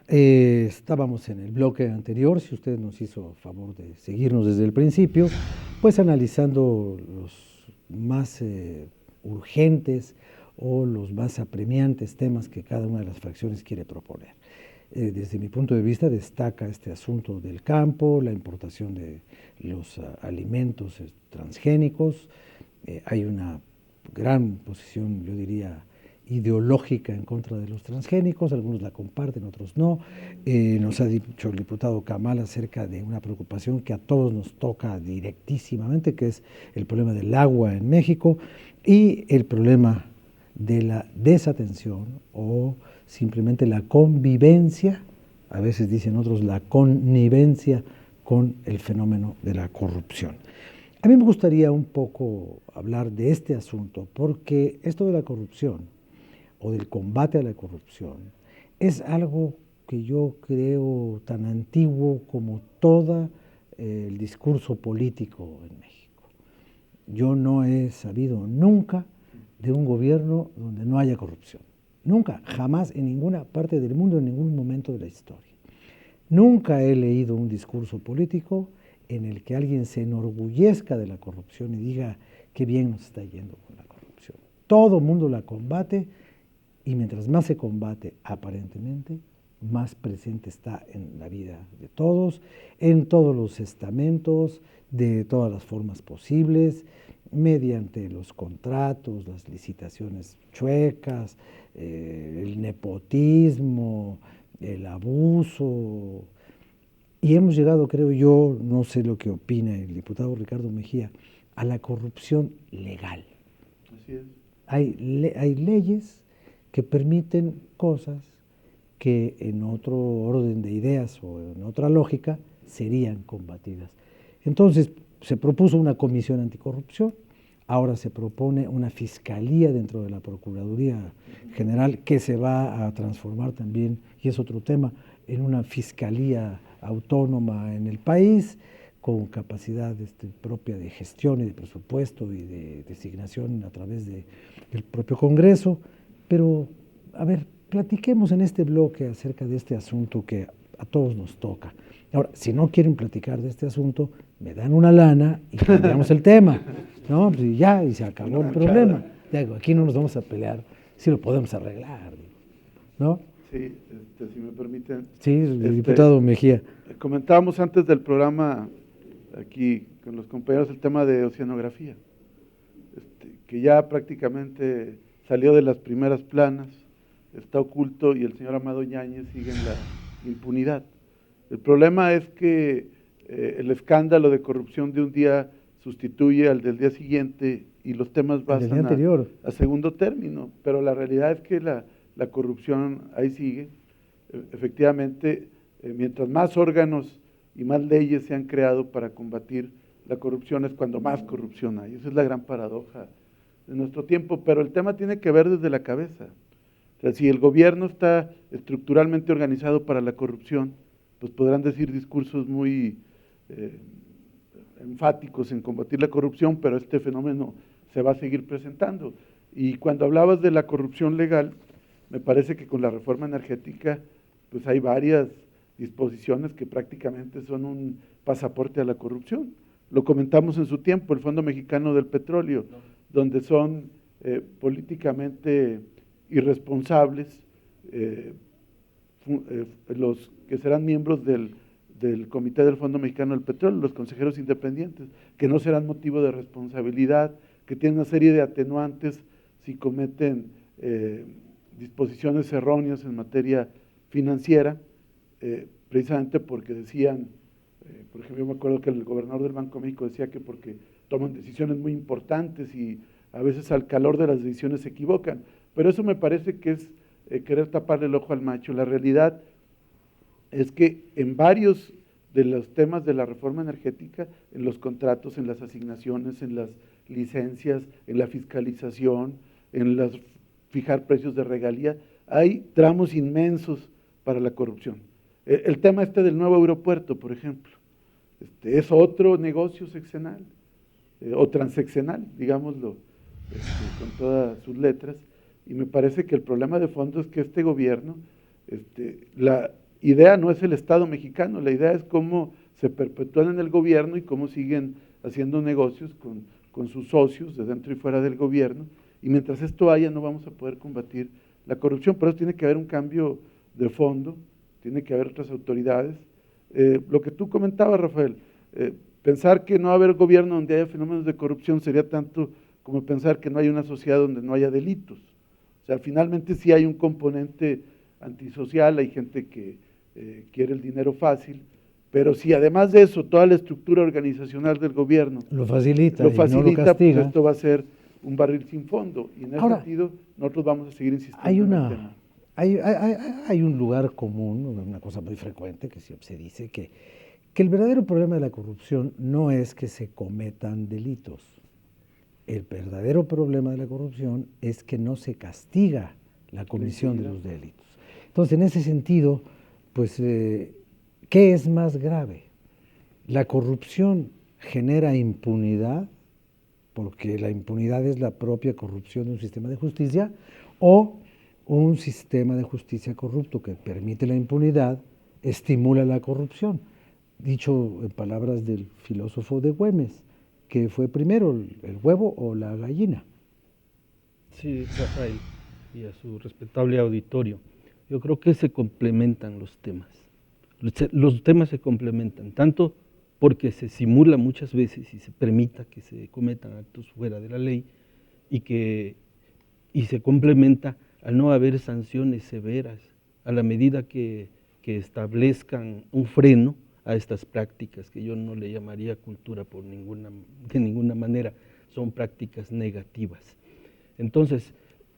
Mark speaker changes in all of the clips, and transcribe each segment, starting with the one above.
Speaker 1: Estábamos en el bloque anterior, si usted nos hizo favor de seguirnos desde el principio, pues analizando los más urgentes o los más apremiantes temas que cada una de las fracciones quiere proponer. Desde mi punto de vista destaca este asunto del campo, la importación de los alimentos transgénicos. Hay una gran posición, yo diría, ideológica en contra de los transgénicos, algunos la comparten, otros no. Nos ha dicho el diputado Kamal acerca de una preocupación que a todos nos toca directísimamente, que es el problema del agua en México y el problema de la desatención o simplemente la convivencia, a veces dicen otros la connivencia con el fenómeno de la corrupción. A mí me gustaría un poco hablar de este asunto porque esto de la corrupción o del combate a la corrupción es algo que yo creo tan antiguo como todo el discurso político en México. Yo no he sabido nunca de un gobierno donde no haya corrupción. Nunca, jamás, en ninguna parte del mundo, en ningún momento de la historia. Nunca he leído un discurso político en el que alguien se enorgullezca de la corrupción y diga qué bien nos está yendo con la corrupción. Todo el mundo la combate y mientras más se combate aparentemente, más presente está en la vida de todos, en todos los estamentos, de todas las formas posibles, mediante los contratos, las licitaciones chuecas, el nepotismo, el abuso. Y hemos llegado, creo yo, no sé lo que opina el diputado Ricardo Mejía, a la corrupción legal.
Speaker 2: Así es.
Speaker 1: Hay leyes que permiten cosas que en otro orden de ideas o en otra lógica serían combatidas. Entonces se propuso una comisión anticorrupción, ahora se propone una fiscalía dentro de la Procuraduría General que se va a transformar también, y es otro tema, en una fiscalía autónoma en el país, con capacidad propia de gestión y de presupuesto y de designación a través del propio Congreso. Pero, a ver, platiquemos en este bloque acerca de este asunto que a todos nos toca. Ahora, si no quieren platicar de este asunto, me dan una lana y cambiamos el tema, ¿no? Pues y ya, y se acabó el problema. Digo, aquí no nos vamos a pelear, si lo podemos arreglar, ¿no?
Speaker 2: Sí, si me permiten.
Speaker 1: Sí, el diputado Mejía.
Speaker 2: Comentábamos antes del programa aquí con los compañeros el tema de oceanografía, que ya prácticamente salió de las primeras planas, está oculto y el señor Amado Yáñez sigue en la impunidad. El problema es que el escándalo de corrupción de un día sustituye al del día siguiente y los temas pasan a segundo término, pero la realidad es que la corrupción ahí sigue. Efectivamente, mientras más órganos y más leyes se han creado para combatir la corrupción es cuando más corrupción hay. Esa es la gran paradoja de nuestro tiempo, pero el tema tiene que ver desde la cabeza. O sea, si el gobierno está estructuralmente organizado para la corrupción, pues podrán decir discursos muy enfáticos en combatir la corrupción, pero este fenómeno se va a seguir presentando. Y cuando hablabas de la corrupción legal, me parece que con la reforma energética, pues hay varias disposiciones que prácticamente son un pasaporte a la corrupción. Lo comentamos en su tiempo, el Fondo Mexicano del Petróleo, donde son políticamente irresponsables los que serán miembros del Comité del Fondo Mexicano del Petróleo, los consejeros independientes, que no serán motivo de responsabilidad, que tienen una serie de atenuantes si cometen disposiciones erróneas en materia financiera, precisamente porque decían, por ejemplo, yo me acuerdo que el gobernador del Banco de México decía que porque toman decisiones muy importantes y a veces al calor de las decisiones se equivocan, pero eso me parece que es querer taparle el ojo al macho. La realidad es que en varios de los temas de la reforma energética, en los contratos, en las asignaciones, en las licencias, en la fiscalización, en las fijar precios de regalía, hay tramos inmensos para la corrupción. El tema del nuevo aeropuerto, por ejemplo, es otro negocio sexenal, o transeccional, digámoslo, con todas sus letras, y me parece que el problema de fondo es que este gobierno, idea no es el Estado mexicano, la idea es cómo se perpetúan en el gobierno y cómo siguen haciendo negocios con sus socios de dentro y fuera del gobierno, y mientras esto haya no vamos a poder combatir la corrupción. Por eso tiene que haber un cambio de fondo, tiene que haber otras autoridades. Lo que tú comentabas, Rafael, pensar que no va a haber gobierno donde haya fenómenos de corrupción sería tanto como pensar que no hay una sociedad donde no haya delitos. O sea, finalmente sí hay un componente antisocial, hay gente que quiere el dinero fácil, pero si además de eso toda la estructura organizacional del gobierno
Speaker 1: lo facilita,
Speaker 2: lo
Speaker 1: y no lo
Speaker 2: facilita, pues
Speaker 1: castiga.
Speaker 2: esto va a ser un barril sin fondo. Y en ese
Speaker 1: Ahora,
Speaker 2: sentido, nosotros vamos a seguir insistiendo
Speaker 1: hay
Speaker 2: en el tema.
Speaker 1: hay un lugar común, una cosa muy frecuente que se dice que el verdadero problema de la corrupción no es que se cometan delitos. El verdadero problema de la corrupción es que no se castiga la comisión de los delitos. Entonces, en ese sentido, pues, ¿qué es más grave? ¿La corrupción genera impunidad, porque la impunidad es la propia corrupción de un sistema de justicia, o un sistema de justicia corrupto que permite la impunidad estimula la corrupción? Dicho en palabras del filósofo de Güemes, ¿qué fue primero, el huevo o la gallina?
Speaker 3: Sí, Rafael, y a su respetable auditorio. Yo creo que se complementan los temas. Los temas se complementan, tanto porque se simula muchas veces y se permita que se cometan actos fuera de la ley y se complementa al no haber sanciones severas, a la medida que establezcan un freno a estas prácticas, que yo no le llamaría cultura de ninguna manera, son prácticas negativas. Entonces,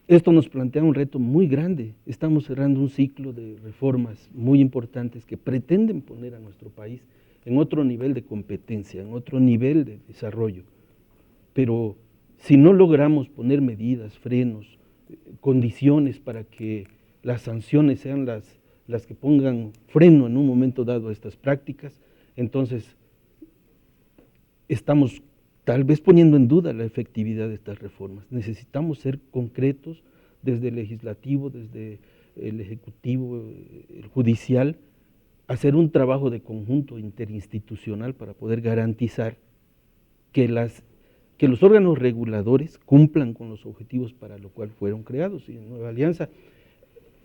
Speaker 3: esto nos plantea un reto muy grande. Estamos cerrando un ciclo de reformas muy importantes que pretenden poner a nuestro país en otro nivel de competencia, en otro nivel de desarrollo. Pero si no logramos poner medidas, frenos, condiciones para que las sanciones sean las que pongan freno en un momento dado a estas prácticas, entonces estamos tal vez poniendo en duda la efectividad de estas reformas. Necesitamos ser concretos desde el legislativo, desde el ejecutivo, el judicial, hacer un trabajo de conjunto interinstitucional para poder garantizar que los órganos reguladores cumplan con los objetivos para lo cual fueron creados. Y Nueva Alianza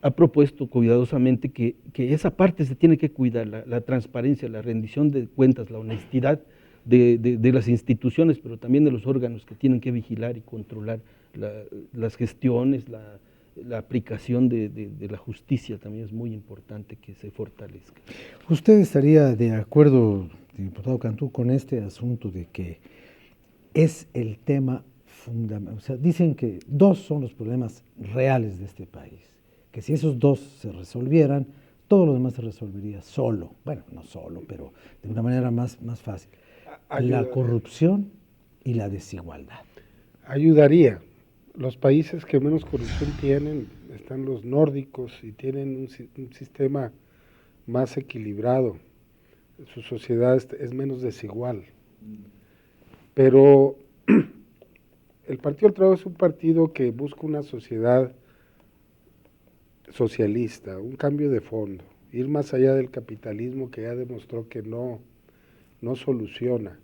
Speaker 3: ha propuesto cuidadosamente que esa parte se tiene que cuidar, la transparencia, la rendición de cuentas, la honestidad de las instituciones, pero también de los órganos que tienen que vigilar y controlar las gestiones, la aplicación de la justicia también es muy importante que se fortalezca.
Speaker 1: ¿Usted estaría de acuerdo, diputado Cantú, con este asunto de que es el tema fundamental? O sea, dicen que dos son los problemas reales de este país, que si esos dos se resolvieran, todo lo demás se resolvería solo. Bueno, no solo, pero de una manera más fácil. La corrupción y la desigualdad.
Speaker 4: Ayudaría. Los países que menos corrupción tienen están los nórdicos y tienen un sistema más equilibrado. Su sociedad es menos desigual. Pero el Partido del Trabajo es un partido que busca una sociedad socialista, un cambio de fondo, ir más allá del capitalismo que ya demostró que no soluciona,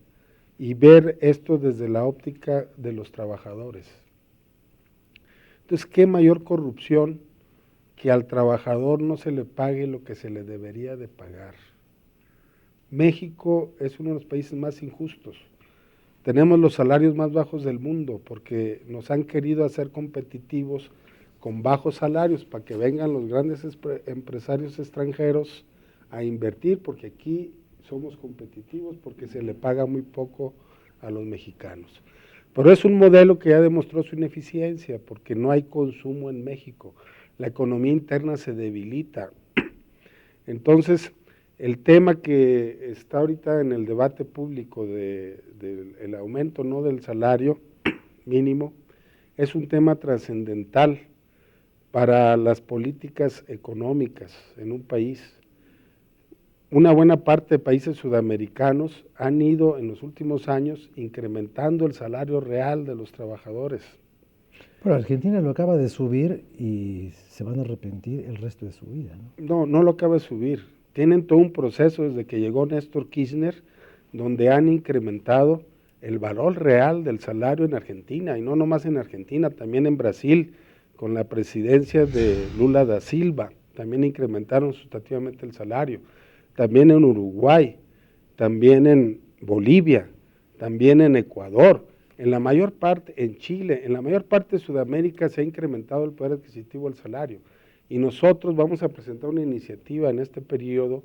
Speaker 4: y ver esto desde la óptica de los trabajadores. Entonces, ¿qué mayor corrupción que al trabajador no se le pague lo que se le debería de pagar? México es uno de los países más injustos. Tenemos los salarios más bajos del mundo porque nos han querido hacer competitivos con bajos salarios para que vengan los grandes empresarios extranjeros a invertir, porque aquí somos competitivos, porque se le paga muy poco a los mexicanos. Pero es un modelo que ya demostró su ineficiencia, porque no hay consumo en México, la economía interna se debilita. Entonces, el tema que está ahorita en el debate público del aumento, ¿no?, del salario mínimo, es un tema trascendental para las políticas económicas en un país. Una buena parte de países sudamericanos han ido en los últimos años incrementando el salario real de los trabajadores.
Speaker 1: Pero Argentina lo acaba de subir y se van a arrepentir el resto de su vida, ¿no?
Speaker 4: No, no lo acaba de subir. Tienen todo un proceso desde que llegó Néstor Kirchner, donde han incrementado el valor real del salario en Argentina, y no nomás en Argentina, también en Brasil, con la presidencia de Lula da Silva, también incrementaron sustantivamente el salario, también en Uruguay, también en Bolivia, también en Ecuador, en la mayor parte, en Chile, en la mayor parte de Sudamérica se ha incrementado el poder adquisitivo del salario, y nosotros vamos a presentar una iniciativa en este periodo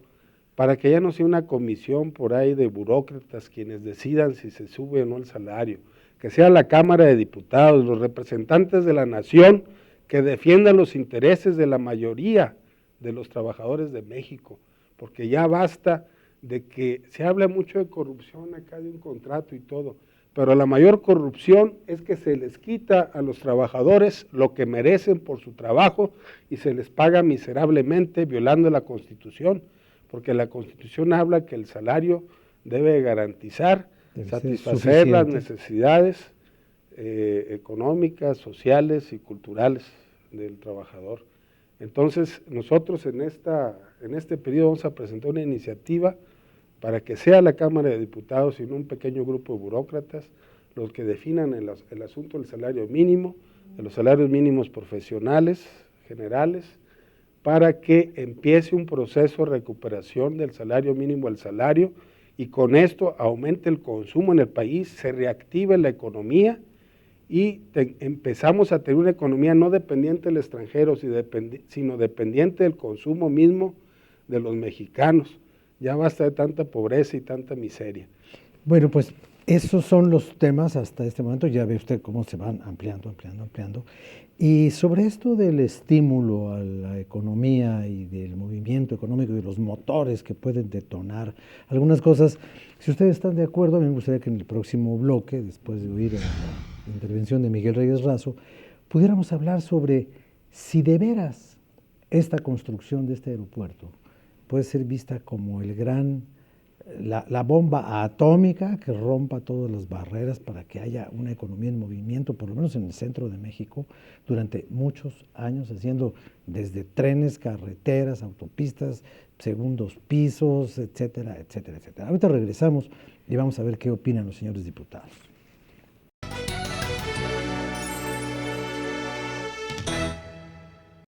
Speaker 4: para que ya no sea una comisión por ahí de burócratas quienes decidan si se sube o no el salario, que sea la Cámara de Diputados, los representantes de la nación que defiendan los intereses de la mayoría de los trabajadores de México, porque ya basta de que se habla mucho de corrupción acá de un contrato y todo, pero la mayor corrupción es que se les quita a los trabajadores lo que merecen por su trabajo y se les paga miserablemente violando la Constitución, porque la Constitución habla que el salario debe garantizar, satisfacer las necesidades económicas, sociales y culturales del trabajador. Entonces, nosotros en este periodo vamos a presentar una iniciativa para que sea la Cámara de Diputados y no un pequeño grupo de burócratas los que definan el asunto del salario mínimo, de los salarios mínimos profesionales, generales, para que empiece un proceso de recuperación del salario mínimo al salario y con esto aumente el consumo en el país, se reactive la economía y empezamos a tener una economía no dependiente del extranjero, sino dependiente del consumo mismo de los mexicanos. Ya basta de tanta pobreza y tanta miseria.
Speaker 1: Bueno, pues esos son los temas hasta este momento, ya ve usted cómo se van ampliando. Y sobre esto del estímulo a la economía y del movimiento económico y de los motores que pueden detonar algunas cosas, si ustedes están de acuerdo, me gustaría que en el próximo bloque, después de oír la intervención de Miguel Reyes Razo, pudiéramos hablar sobre si de veras esta construcción de este aeropuerto puede ser vista como la bomba atómica que rompa todas las barreras para que haya una economía en movimiento, por lo menos en el centro de México, durante muchos años, haciendo desde trenes, carreteras, autopistas, segundos pisos, etcétera, etcétera, etcétera. Ahorita regresamos y vamos a ver qué opinan los señores diputados.